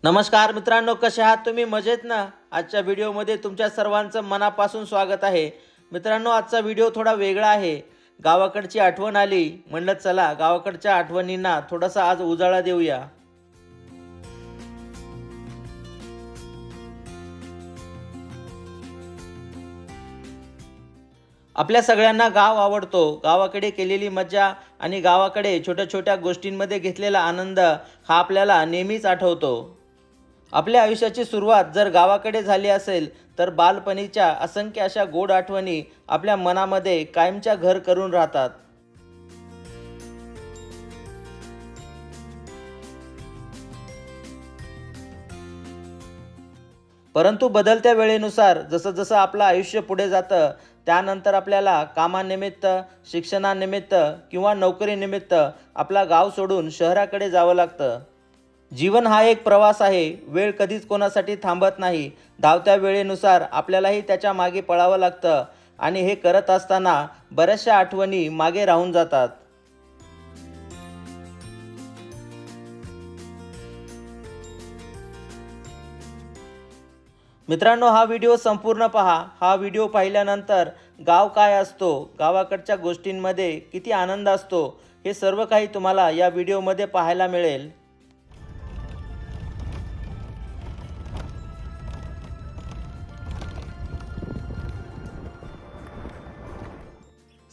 नमस्कार मित्रांनो, कसे आहात तुम्ही? मजेत ना? आजच्या व्हिडिओमध्ये तुमच्या सर्वांचं मनापासून स्वागत आहे. मित्रांनो, आजचा व्हिडिओ थोडा वेगळा आहे. गावाकडची आठवण आली, म्हणलं चला गावाकडच्या आठवणींना थोडासा आज उजाळा देऊया. आपल्या सगळ्यांना गाव आवडतो. गावाकडे केलेली मज्जा आणि गावाकडे छोट्या छोट्या गोष्टींमध्ये घेतलेला आनंद हा आपल्याला नेहमीच आठवतो. आपल्या आयुष्याची सुरुवात जर गावाकडे झाली असेल तर बालपणीच्या असंख्य अशा गोड आठवणी आपल्या मनामध्ये कायमच्या घर करून राहतात. परंतु बदलत्या वेळेनुसार जसं जसं आपलं आयुष्य पुढे जातं त्यानंतर आपल्याला कामानिमित्त, शिक्षणानिमित्त किंवा नोकरीनिमित्त आपला गाव सोडून शहराकडे जावं लागतं. जीवन हा एक प्रवास आहे. वेळ कधीच कोणासाठी थांबत नाही. धावत्या वेळेनुसार आपल्यालाही त्याच्या मागे पळावं लागतं आणि हे करत असताना बऱ्याचशा आठवणी मागे राहून जातात. मित्रांनो, हा व्हिडिओ संपूर्ण पहा. हा व्हिडिओ पाहिल्यानंतर गाव काय असतो, गावाकडच्या गोष्टींमध्ये किती आनंद असतो, हे सर्व काही तुम्हाला या व्हिडिओमध्ये पाहायला मिळेल.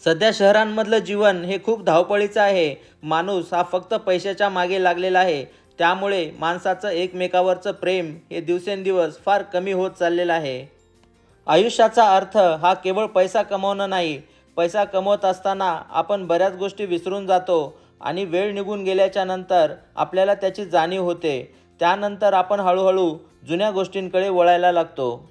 सध्या शहरांमधलं जीवन हे खूप धावपळीचं आहे. माणूस हा फक्त पैशाच्या मागे लागलेला आहे. त्यामुळे माणसाचं एकमेकावरचं प्रेम हे दिवसेंदिवस फार कमी होत चाललेलं आहे. आयुष्याचा अर्थ हा केवळ पैसा कमवणं नाही. पैसा कमवत असताना आपण बऱ्याच गोष्टी विसरून जातो आणि वेळ निघून गेल्याच्या नंतर आपल्याला त्याची जाणीव होते. त्यानंतर आपण हळूहळू जुन्या गोष्टींकडे वळायला लागतो.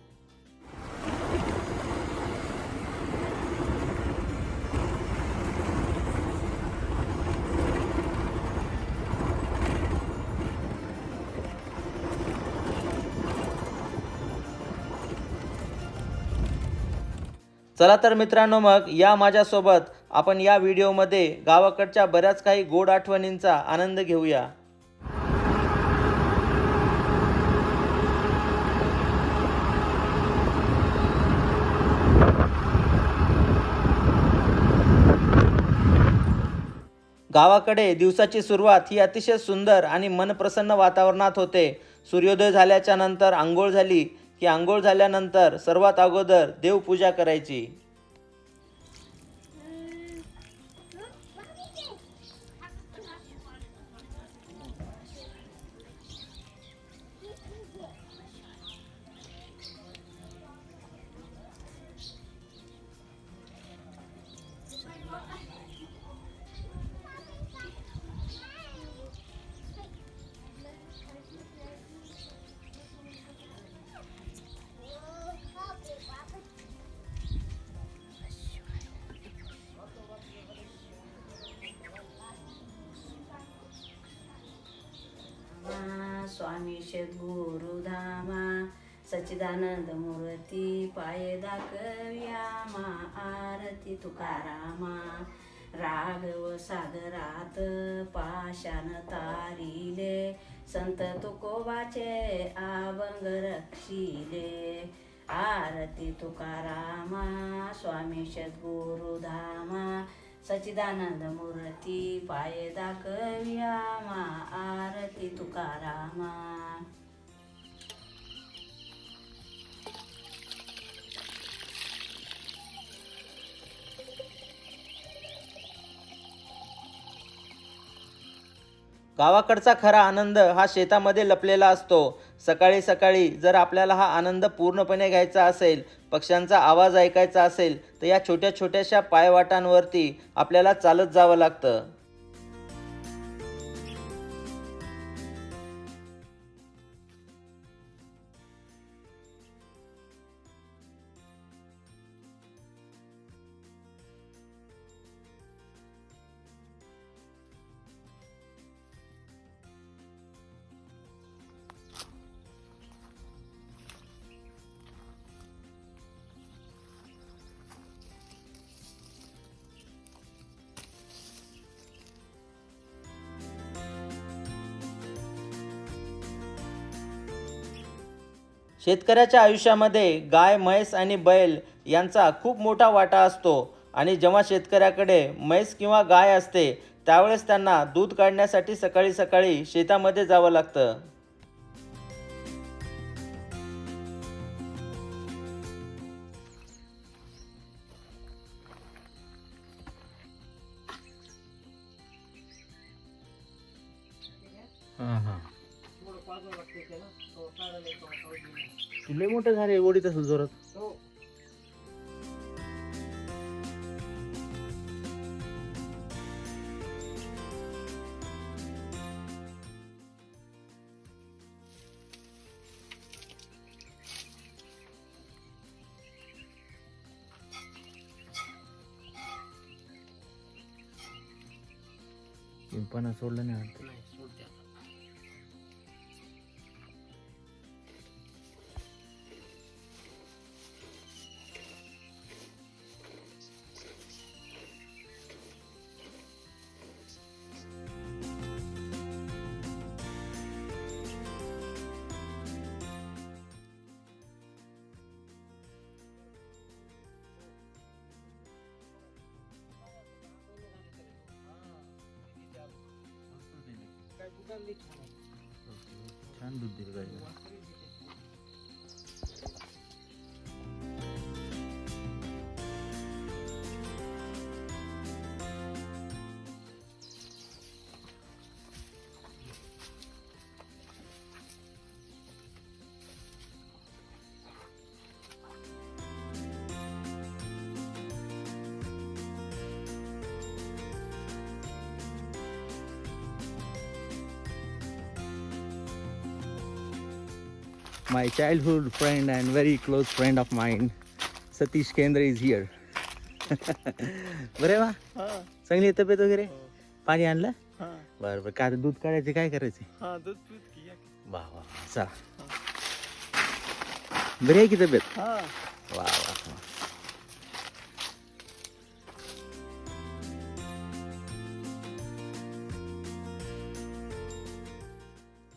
चला तर मित्रांनो, मग या माझ्यासोबत आपण या व्हिडिओमध्ये गावाकडच्या बऱ्याच काही गोड आठवणींचा आनंद घेऊया. गावाकडे दिवसाची सुरुवात ही अतिशय सुंदर आणि मनप्रसन्न वातावरणात होते. सूर्योदय झाल्याच्या नंतर अंघोळ झाली की अंघोळ झाल्यानंतर सर्वात अगोदर देवपूजा करायची. स्वामी सद्गुरुधामा सच्चिदानंद मूर्ती पाय दाखव्या मा आरती तुकारामा राघव सागरात पाषाण तारिले संत तुकोबाचे अभंग रक्षिले आरती तुकारामा स्वामी सद्गुरुधामा सच्चिदानंद मूर्ती पाय दाखव्या मा आरती तुकारामा. गावाकडचा खरा आनंद हा शेतामध्ये लपलेला असतो. सकाळी सकाळी जर आपल्याला हा आनंद पूर्णपणे घ्यायचा असेल, पक्ष्यांचा आवाज ऐकायचा असेल, तर या छोट्या छोट्याशा पायवाटांवरती आपल्याला चालत जावं लागतं. शेतकऱ्याच्या आयुष्यामध्ये गाय, म्हैस आणि बैल यांचा खूप मोठा वाटा असतो आणि जेव्हा शेतकऱ्याकडे म्हैस किंवा गाय असते त्यावेळेस त्यांना दूध काढण्यासाठी सकाळी सकाळी शेतामध्ये जावं लागतं. लय मोठं झाले ओढीत असेल जोरात. पिंपणा सोडलं नाही वाटतं. छान दूध दिलं गाईला. My childhood friend and very close friend of mine, Satish Kendra is here. बरे वा, चांगली तब्येत वगैरे. पाणी आणलं बरं बरं. काय दूध काढायचे, काय करायचे? वा वा चला. बरी आहे की तब्येत? वा वा.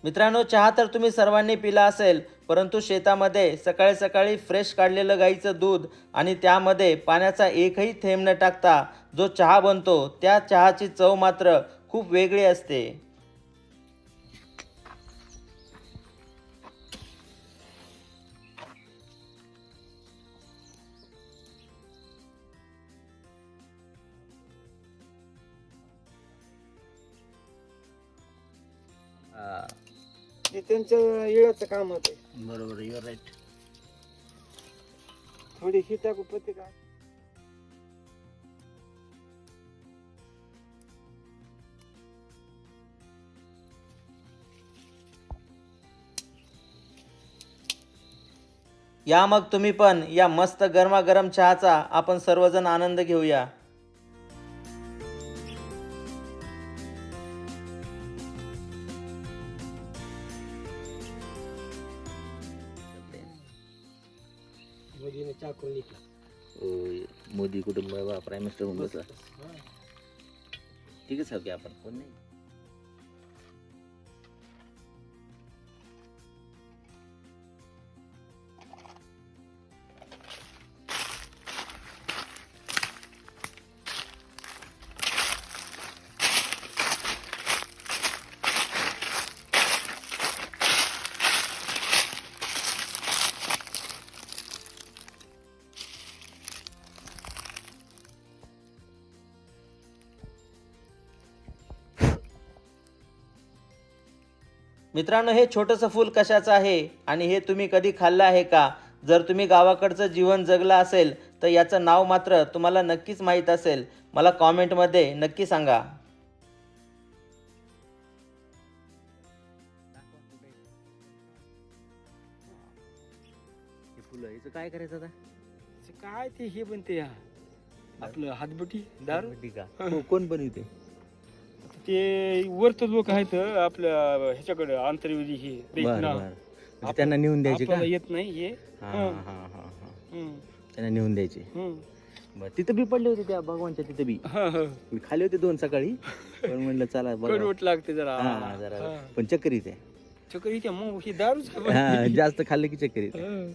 मित्रांनो, चहा तर तुम्ही सर्वांनी पिला असेल, परंतु शेतामध्ये सकाळी सकाळी फ्रेश काढलेलं गाईचं दूध आणि त्यामध्ये पाण्याचा एकही थेंब न टाकता जो चहा बनतो त्या चहाची चव मात्र खूप वेगळी असते. ते त्यांचं येळाचं काम होते. बरोबर, युअर राईट. थोडी ही टाकू पत्रिका. या मग तुम्ही पण या मस्त गरमागरम चहाचा आपण सर्वजण आनंद घेऊया. मोदीने चहा करून लिहिला. मोदी कुटुंब प्राईम मिनिस्टर होऊन बसला. ठीक आहे साहेब, की आपण कोण नाही. मित्रांनो, हे छोटंसं फूल कशाचं आहे आणि हे तुम्ही कधी खाल्लं आहे का? जर तुम्ही गावाकडचं जीवन जगलं असेल तर याचं नाव मात्र तुम्हाला नक्कीच माहीत असेल. मला कॉमेंटमध्ये नक्की सांगा. फुलं याचं काय करायचं आता? काय ते हे बनते आपलं हातबटी दारू. ठीक आहे. कोण बनवते ते वरत लोक आहेत आपल्या ह्याच्याकडे आंतरविधी हे बरं नाव. बरं. म्हणजे त्यांना नेऊन द्यायचे का? आपल्याला येत नाही हे. हा हा हा हा. हम्म, त्यांना नेऊन द्यायचे. हम्म. बरं, तिथं बी पडले होते त्या भगवानच्या तिथं बी. हा, हा. मी खाली होते 2 सकाळी, पण म्हणलं चला बघा. कडवट लागते जरा. हा जरा हा. पण चक्कर येते. चक्कर येते मग ही दारूच का हा, जास्त खाल्लं की चक्कर येते. हं.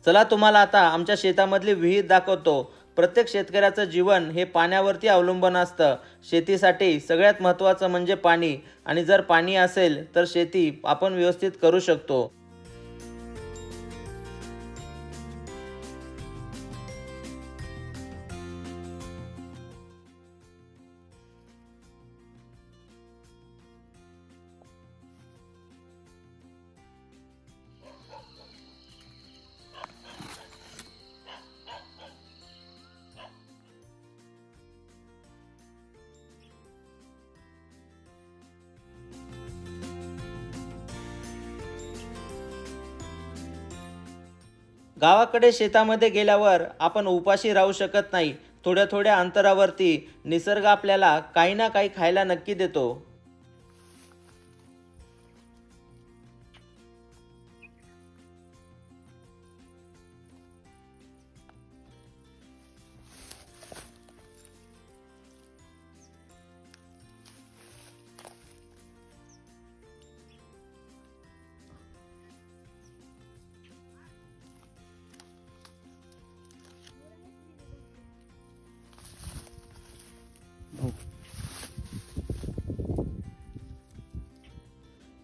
चला तुम्हाला आता आमच्या शेतामधली विहीर दाखवतो. प्रत्येक शेतकऱ्याचं जीवन हे पाण्यावरती अवलंबून असतं. शेतीसाठी सगळ्यात महत्त्वाचं म्हणजे पाणी, आणि जर पाणी असेल तर शेती आपण व्यवस्थित करू शकतो. गावाकडे शेतामध्ये गेल्यावर आपण उपाशी राहू शकत नाही. थोड्या थोड्या अंतरावरती निसर्ग आपल्याला काही ना काही खायला नक्की देतो.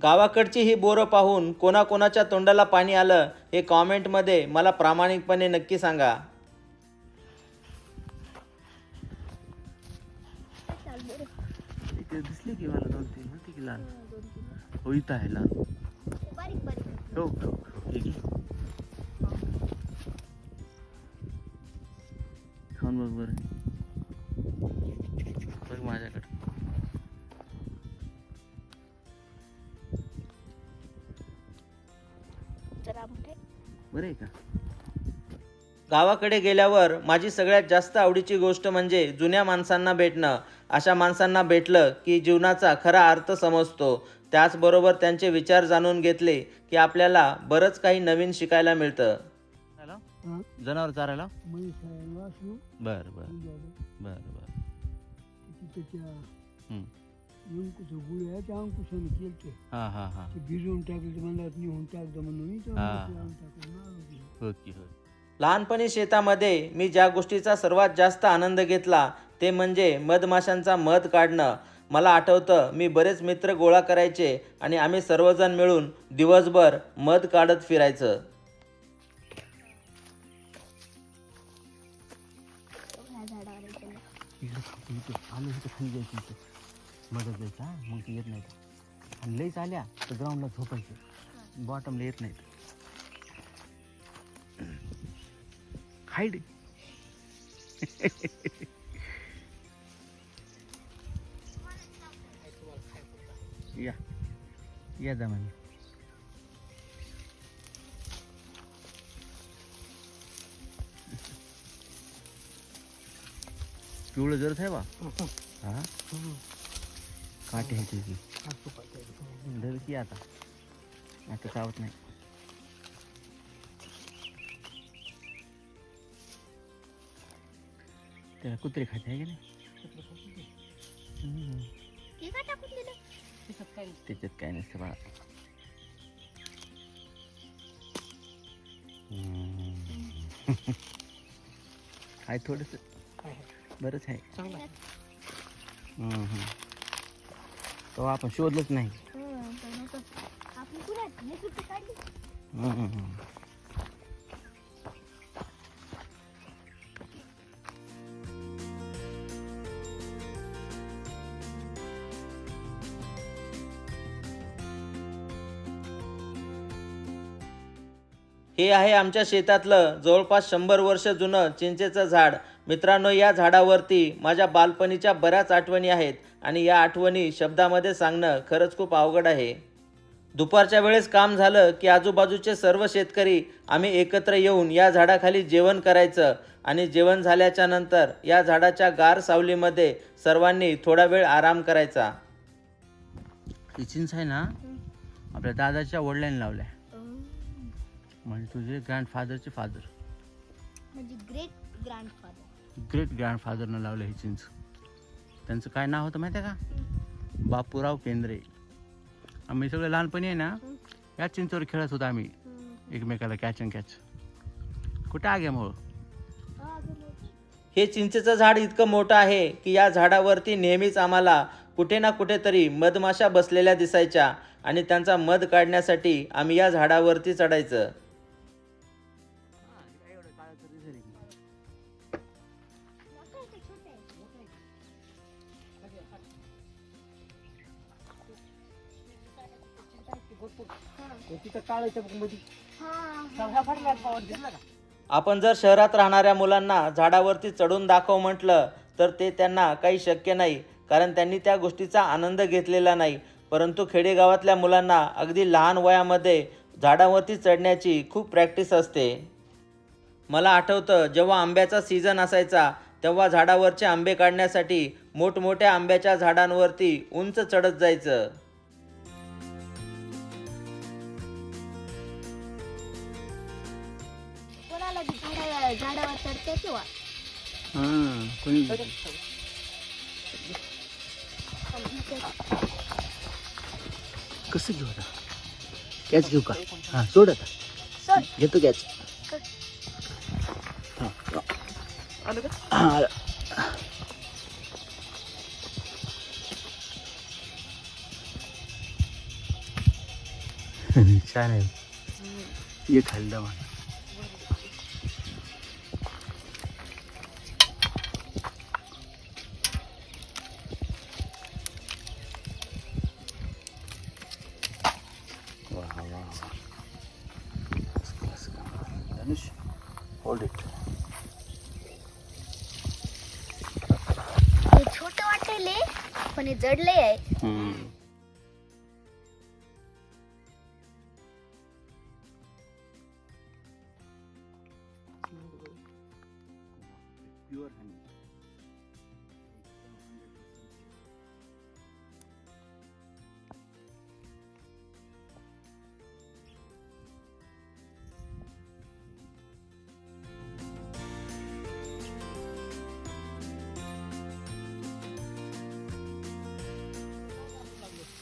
गावाकडची ही बोरं पाहून कोणाकोणाच्या तोंडाला पाणी आलं हे कॉमेंटमध्ये मला प्रामाणिकपणे नक्की सांगा. इथे दिसली की मला 2-3 होती की लहान. हो इथं आहे लहान. हो हो हो, हे घे. खाऊन बघ बरं. बघ माझ्याकडे. बरं आहे का? गावाकडे गेल्यावर माझी सगळ्यात जास्त आवडीची गोष्ट म्हणजे जुन्या माणसांना भेटणं. अशा माणसांना भेटलं की जीवनाचा खरा अर्थ समजतो. त्याचबरोबर त्यांचे विचार जाणून घेतले की आपल्याला बरंच काही नवीन शिकायला मिळतं. हं? जनावर चारायला. म्हैस आहे, वासरू, बरं बरं गुजरात. बरं बरं. त्याच्या हं. अंकुश गुळी आहे त्या अंकुशाने केलं ते. हां हां हां. ते भिजवून टाकलं ते म्हणतात निहून टाकतं म्हणून इथं हा. आणून टाकलं, मारून दिलं. हो की हो. लहानपणी शेतामध्ये मी ज्या गोष्टीचा सर्वात जास्त आनंद घेतला ते म्हणजे मधमाशांचा मध काढणं. मला आठवतं मी बरेच मित्र गोळा करायचे आणि आम्ही सर्वजण मिळून दिवसभर मध काढत फिरायचं. इथं आलं इथं खाली जायचं इथं मदत जायचं हा, मग ते येत नाहीत. आणि लईच आल्या तर ग्राउंडला झोपायचं, बॉटमला येत नाहीत. हाईड. या या दमाने. पिवळं जरच आहे बा. हा काटे आहे त्याची. धर की आता आता चावत नाही. त्याला कुत्रे खाते आहे की नाही. त्याच्यात काय नसतं बाळा. आहे थोडस बरंच आहे. तो आपण शोधलंच नाही. हे आहे आमच्या शेतातलं जवळपास 100 वर्ष जुनं चिंचेचं झाड. मित्रांनो, या झाडावरती माझ्या बालपणीच्या बऱ्याच आठवणी आहेत आणि या आठवणी शब्दामध्ये सांगणं खरंच खूप अवघड आहे. दुपारच्या वेळेस काम झालं की आजूबाजूचे सर्व शेतकरी आम्ही एकत्र येऊन या झाडाखाली जेवण करायचं आणि जेवण झाल्याच्या नंतर या झाडाच्या गार सावलीमध्ये सर्वांनी थोडा वेळ आराम करायचा. ही चिंच आहे ना आपल्या दादाच्या वडिलांनी लावल्या. म्हणजे तुझे ग्रँडफादरचे फादर, म्हणजे ग्रेट ग्रँडफादर. ग्रेट ग्रँडफादरनं लावलं ही चिंच. त्यांचं काय नाव होतं माहिती आहे का? बापूराव केंद्रे. आम्ही सगळे लहानपणी आहे ना या चिंचवर खेळत होतो आम्ही एकमेकाला कॅच अँड कॅच. कुठे आगे मग हे चिंचेचं झाड इतकं मोठं आहे की या झाडावरती नेहमीच आम्हाला कुठे ना कुठेतरी मधमाशा बसलेल्या दिसायच्या आणि त्यांचा मध काढण्यासाठी आम्ही या झाडावरती चढायचं. आपण जर शहरात राहणाऱ्या मुलांना झाडावरती चढून दाखव म्हटलं तर ते त्यांना काही शक्य नाही, कारण त्यांनी त्या गोष्टीचा आनंद घेतलेला नाही. परंतु खेडेगावातल्या मुलांना अगदी लहान वयामध्ये झाडावरती चढण्याची खूप प्रॅक्टिस असते. मला आठवतं जेव्हा आंब्याचा सीझन असायचा तेव्हा झाडावरचे आंबे काढण्यासाठी मोठमोठ्या आंब्याच्या झाडांवरती उंच चढत जायचं. कोणाला बी झाडावर चढते किंवा कोणी कसं घेऊ आता कॅच घेऊ का? हां सोड आता सोड. घेतो कॅच. छान आहे. ये खाल्लं मला. Danish, hold it. हे छोटं वाटेल पण हे जडले आहे. Pure honey.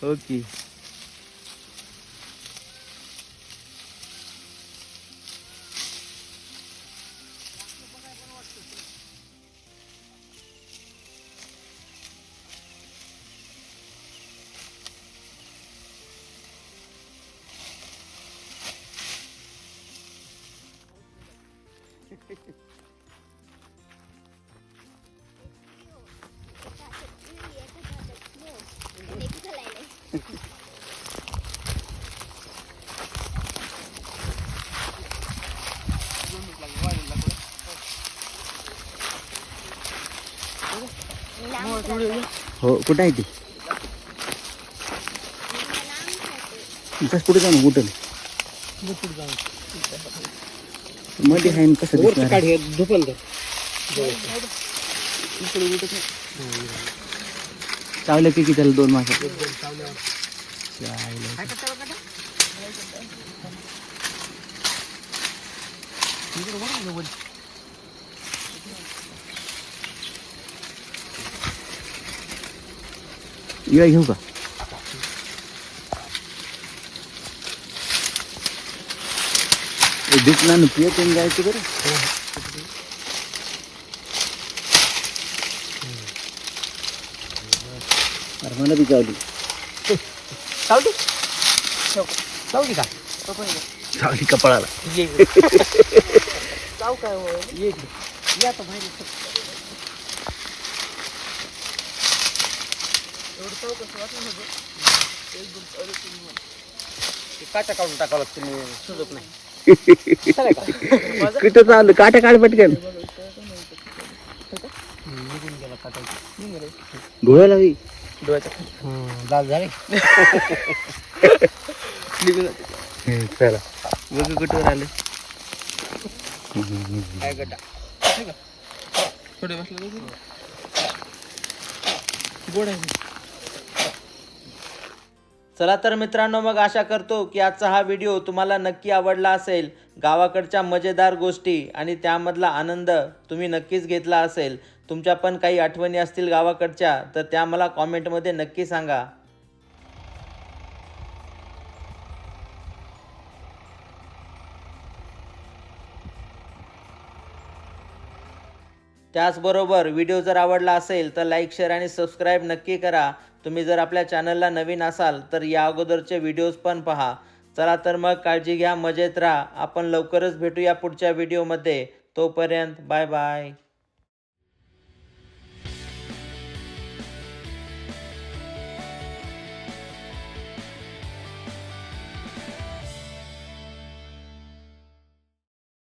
ओके. हो कुठं आहे ती? कसं कुठे जाऊ कुठं मध्ये आहे ना कसं दिसणार? चावलं की त्याला 2 मासा. या घेऊ का? दुखणार ना पिय पण जायचं बरं. अरे मला बी चावली. चावली का? चावली कपाळाला. चाव काय हो? या तर बाहेर. एवढं चाव कसं वाटलं नव्हतं. काचा काढून टाकावं लागतं, सुजत नाही. कुठं चाललं? काटा काढ पटकन. डोळ्याला बी लाल झाले. चला बघ कुठं आलं. काय गड्डा थोडे बसले गोड आहे. चला तर मित्रांनो, मग आशा करतो की आजचा हा व्हिडिओ तुम्हाला नक्की आवडला असेल. गावाकडच्या मजेदार गोष्टी आणि त्यामधला आनंद तुम्ही नक्कीच घेतला असेल. तुमच्या पण काही आठवणी असतील गावाकडच्या तर त्या मला कॉमेंटमध्ये नक्की सांगा. त्याचबरोबर व्हिडिओ जर आवडला असेल तर लाईक शेअर आणि सबस्क्राईब नक्की करा. तुम्ही जर आपल्या चॅनलला नवीन असाल तर या अगोदरचे व्हिडिओज पण पहा. चला तर मग काळजी घ्या, मजेत राहा. आपण लवकरच भेटूया पुढच्या व्हिडिओमध्ये. तोपर्यंत बाय बाय.